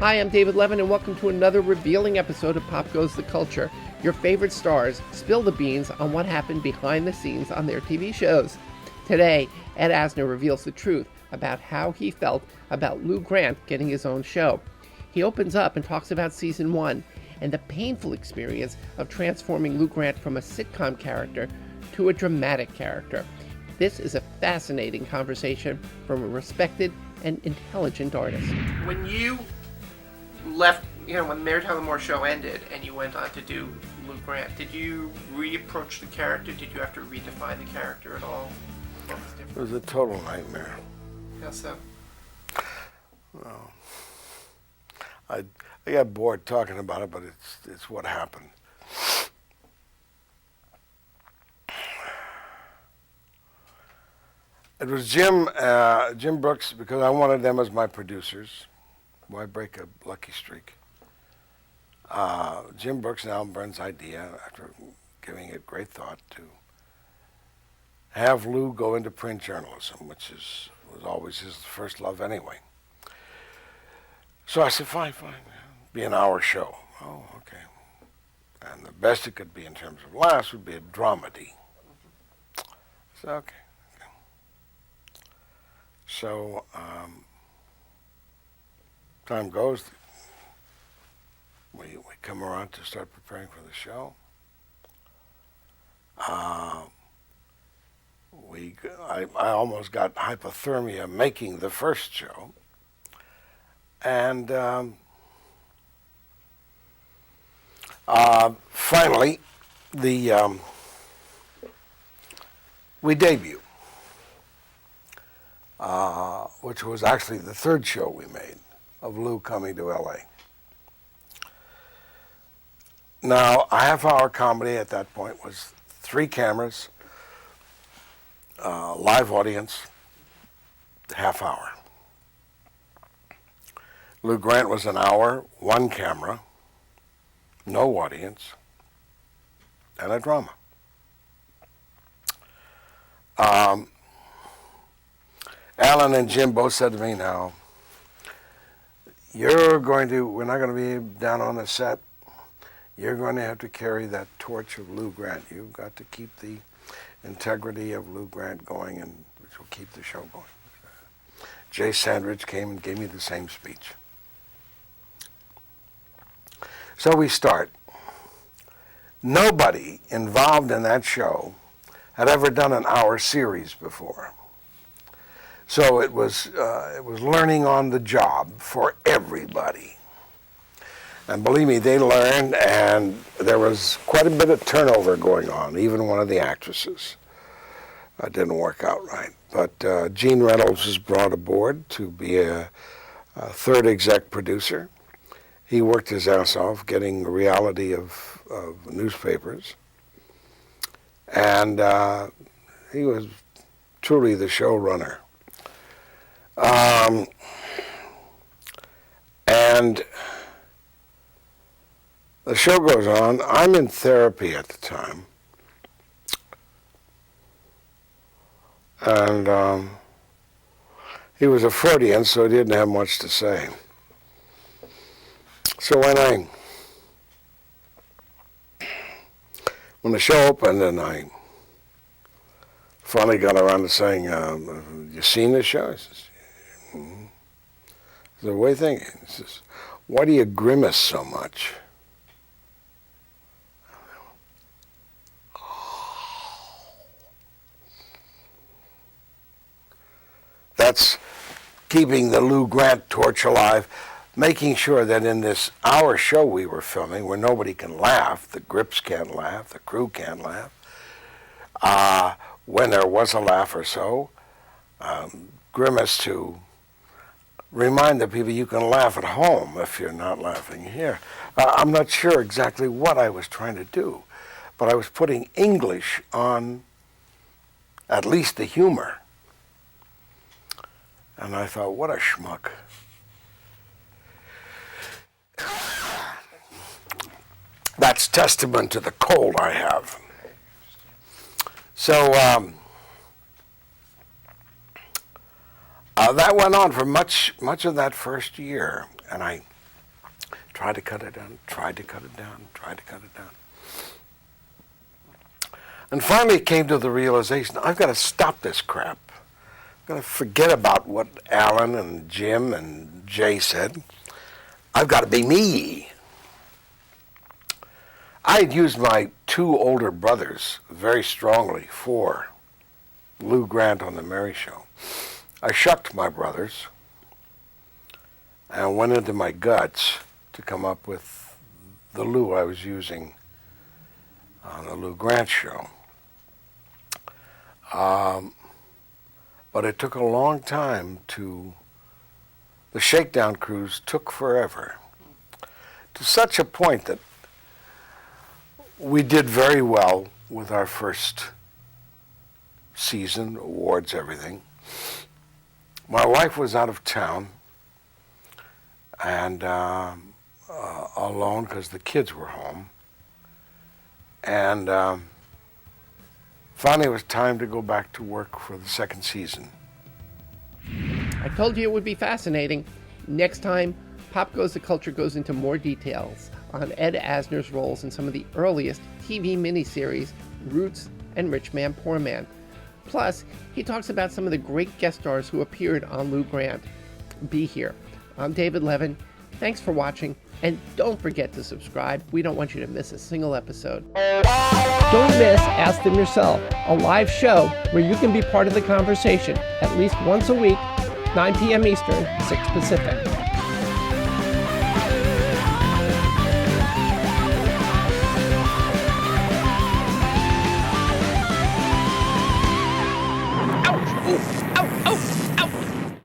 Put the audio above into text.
Hi, I'm David Levin, and welcome to another revealing episode of Pop Goes the Culture. Your favorite stars spill the beans on what happened behind the scenes on their TV shows. Today, Ed Asner reveals the truth about how he felt about Lou Grant getting his own show. He opens up and talks about season 1 and the painful experience of transforming Lou Grant from a sitcom character to a dramatic character. This is a fascinating conversation from a respected and intelligent artist. When you left, when Mary Tyler Moore show ended and you went on to do Lou Grant, did you reapproach the character? Did you have to redefine the character at all? It was a total nightmare. How so? Well, I got bored talking about it, but it's what happened. It was Jim Brooks, because I wanted them as my producers. Why break a lucky streak? Jim Brooks and Alan Burns' idea, after giving it great thought, to have Lou go into print journalism, which was always his first love anyway. So I said, fine, be an hour show. Oh, okay. And the best it could be in terms of laughs would be a dramedy. So, okay. So, time goes, we come around to start preparing for the show. I almost got hypothermia making the first show. And finally, we debut, which was actually the third show we made of Lou coming to L.A. Now, a half-hour comedy at that point was 3 cameras, live audience, half hour. Lou Grant was an hour, 1 camera, no audience, and a drama. Alan and Jim both said to me, now, we're not going to be down on the set. You're going to have to carry that torch of Lou Grant. You've got to keep the integrity of Lou Grant going, and which will keep the show going. Jay Sandridge came and gave me the same speech. So we start. Nobody involved in that show had ever done an hour series before. So it was learning on the job for everybody. And believe me, they learned, and there was quite a bit of turnover going on. Even one of the actresses didn't work out right. But Gene Reynolds was brought aboard to be a third exec producer. He worked his ass off getting the reality of newspapers. And he was truly the showrunner. And the show goes on. I'm in therapy at the time. And he was a Freudian, so he didn't have much to say. So when the show opened and I finally got around to saying, you seen the show? He says, mm-hmm. I said, what do you think? He says, why do you grimace so much? That's keeping the Lou Grant torch alive, making sure that in this hour show we were filming, where nobody can laugh, the grips can't laugh, the crew can't laugh, when there was a laugh or so, grimace to remind the people you can laugh at home if you're not laughing here. I'm not sure exactly what I was trying to do, but I was putting English on at least the humor. And I thought, what a schmuck. That's testament to the cold I have. So that went on for much of that first year, and I tried to cut it down, tried to cut it down, tried to cut it down. And finally came to the realization, I've got to stop this crap. I've got to forget about what Alan and Jim and Jay said. I've got to be me. I had used my 2 older brothers very strongly for Lou Grant on The Mary Show. I shucked my brothers and went into my guts to come up with the Lou I was using on the Lou Grant Show. But it took a long time the shakedown cruise took forever. To such a point that we did very well with our first season, awards, everything. My wife was out of town and alone because the kids were home. And finally, it was time to go back to work for the second season. I told you it would be fascinating. Next time, Pop Goes the Culture goes into more details on Ed Asner's roles in some of the earliest TV miniseries, Roots and Rich Man, Poor Man. Plus, he talks about some of the great guest stars who appeared on Lou Grant. Be here. I'm David Levin. Thanks for watching, and don't forget to subscribe. We don't want you to miss a single episode. Don't miss Ask Them Yourself, a live show where you can be part of the conversation at least once a week, 9 p.m. Eastern, 6 Pacific.